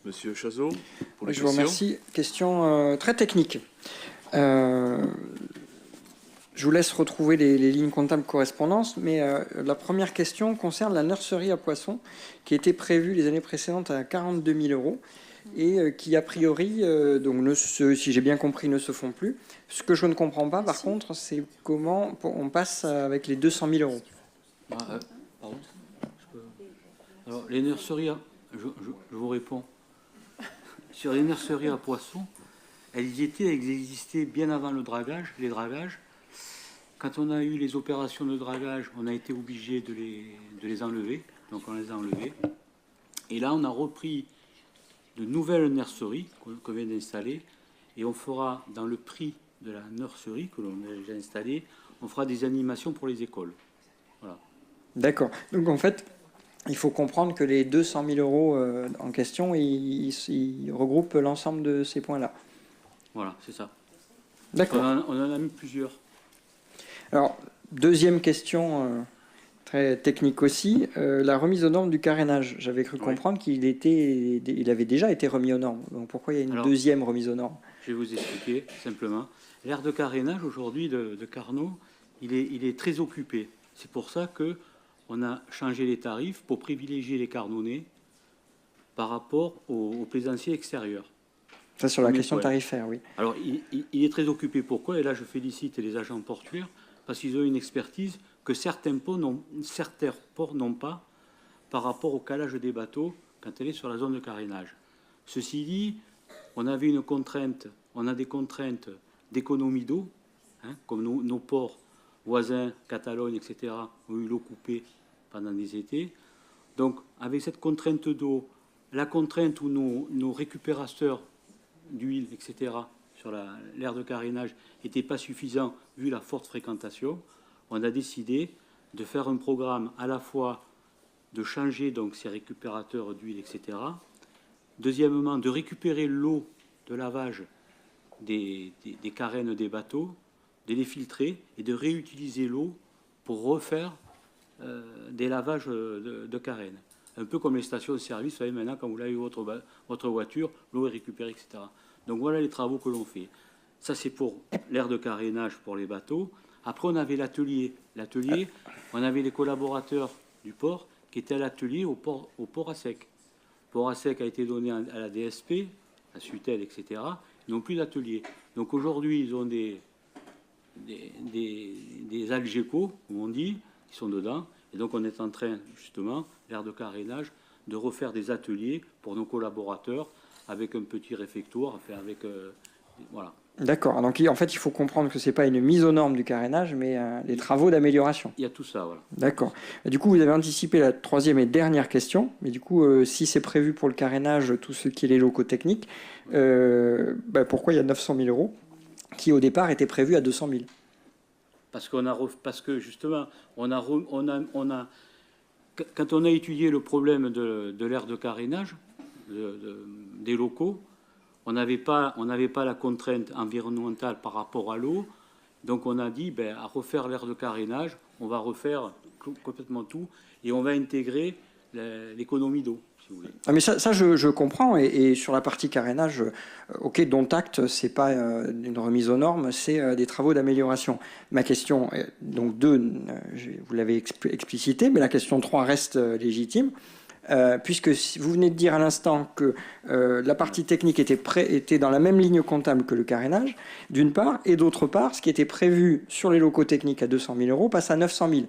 Monsieur Chazot, pour les Je questions. vous remercie. Question très technique. Je vous laisse retrouver les lignes comptables correspondances, mais la première question concerne la nurserie à poissons qui était prévue les années précédentes à 42 000 euros et qui, a priori, si j'ai bien compris, ne se font plus. Ce que je ne comprends pas, par contre, c'est comment on passe avec les 200 000 euros. Pardon. Alors, les nurseries, je vous réponds. Sur les nurseries à poissons, elles existaient bien avant les dragages. Quand on a eu les opérations de dragage, on a été obligé de les enlever. Donc on les a enlevées. Et là, on a repris de nouvelles nurseries qu'on vient d'installer. Et on fera, dans le prix de la nurserie que l'on a déjà installée, on fera des animations pour les écoles. Voilà. D'accord. Donc en fait, il faut comprendre que les 200 000 euros en question, ils regroupent l'ensemble de ces points-là. Voilà, c'est ça. D'accord. On en a mis plusieurs. Alors, deuxième question très technique aussi, la remise aux normes du carénage. J'avais cru comprendre qu'il avait déjà été remis aux normes. Donc pourquoi il y a une deuxième remise aux normes? Je vais vous expliquer simplement. L'aire de carénage aujourd'hui de Carnot, il est très occupé. C'est pour ça que on a changé les tarifs pour privilégier les Carnonnais par rapport aux plaisanciers extérieurs. Ça, sur la question tarifaire, oui. Alors, il est très occupé. Pourquoi? Et là, je félicite les agents portuaires parce qu'ils ont une expertise que certains ports n'ont pas par rapport au calage des bateaux quand elle est sur la zone de carénage. Ceci dit, on a des contraintes d'économie d'eau, comme nos ports voisins, Catalogne, etc., ont eu l'eau coupée pendant des étés. Donc, avec cette contrainte d'eau, la contrainte où nos récupérateurs d'huile, etc., sur l'aire de carénage n'était pas suffisant vu la forte fréquentation, on a décidé de faire un programme à la fois de changer donc ces récupérateurs d'huile, etc. Deuxièmement, de récupérer l'eau de lavage des carènes des bateaux, de les filtrer et de réutiliser l'eau pour refaire des lavages de carènes. Un peu comme les stations de service, vous savez, maintenant, quand vous lavez votre voiture, l'eau est récupérée, etc. Donc voilà les travaux que l'on fait. Ça, c'est pour l'aire de carénage pour les bateaux. Après, on avait l'atelier. L'atelier, on avait les collaborateurs du port qui étaient à l'atelier au port à sec. Le port à sec a été donné à la DSP, à Sutel, etc. Ils n'ont plus d'atelier. Donc aujourd'hui, ils ont des algécos, comme on dit, qui sont dedans. Et donc on est en train, justement, l'aire de carénage, de refaire des ateliers pour nos collaborateurs avec un petit réfectoire, enfin avec... voilà. D'accord. Donc en fait, il faut comprendre que ce n'est pas une mise aux normes du carénage, mais des travaux d'amélioration. Il y a tout ça, voilà. D'accord. Du coup, vous avez anticipé la troisième et dernière question. Mais du coup, si c'est prévu pour le carénage, tout ce qui est les locaux techniques, pourquoi il y a 900 000 euros qui, au départ, étaient prévus à 200 000? Parce que justement, quand on a étudié le problème de l'aire de carénage, des locaux, on n'avait pas la contrainte environnementale par rapport à l'eau. Donc on a dit, à refaire l'aire de carénage, on va refaire complètement tout et on va intégrer l'économie d'eau. Si vous voulez. Ah mais ça je comprends. Et sur la partie carénage, ok, dont acte, c'est pas une remise aux normes, c'est des travaux d'amélioration. Ma question, donc 2, vous l'avez explicité, mais la question 3 reste légitime. Puisque vous venez de dire à l'instant que la partie technique était dans la même ligne comptable que le carénage, d'une part, et d'autre part, ce qui était prévu sur les locaux techniques à 200 000 euros passe à 900 000.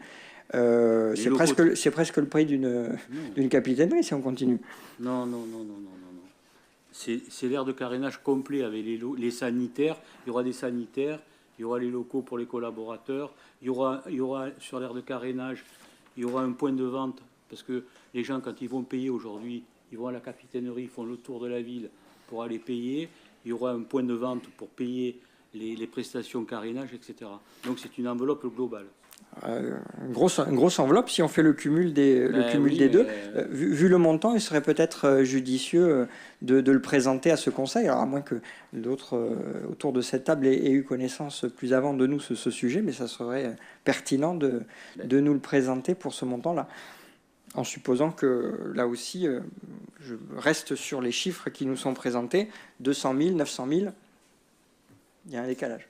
C'est presque le prix d'une capitainerie si on continue. Non. C'est l'aire de carénage complet avec les sanitaires. Il y aura des sanitaires, il y aura les locaux pour les collaborateurs, il y aura sur l'aire de carénage, il y aura un point de vente. Parce que les gens, quand ils vont payer aujourd'hui, ils vont à la capitainerie, ils font le tour de la ville pour aller payer. Il y aura un point de vente pour payer les prestations carénage, etc. Donc c'est une enveloppe globale. Une grosse enveloppe si on fait le cumul des deux. Vu le montant, il serait peut-être judicieux de le présenter à ce conseil, alors à moins que d'autres autour de cette table aient eu connaissance plus avant de nous ce sujet, mais ça serait pertinent de nous le présenter pour ce montant-là. en supposant que, là aussi, je reste sur les chiffres qui nous sont présentés, 200 000, 900 000, il y a un décalage.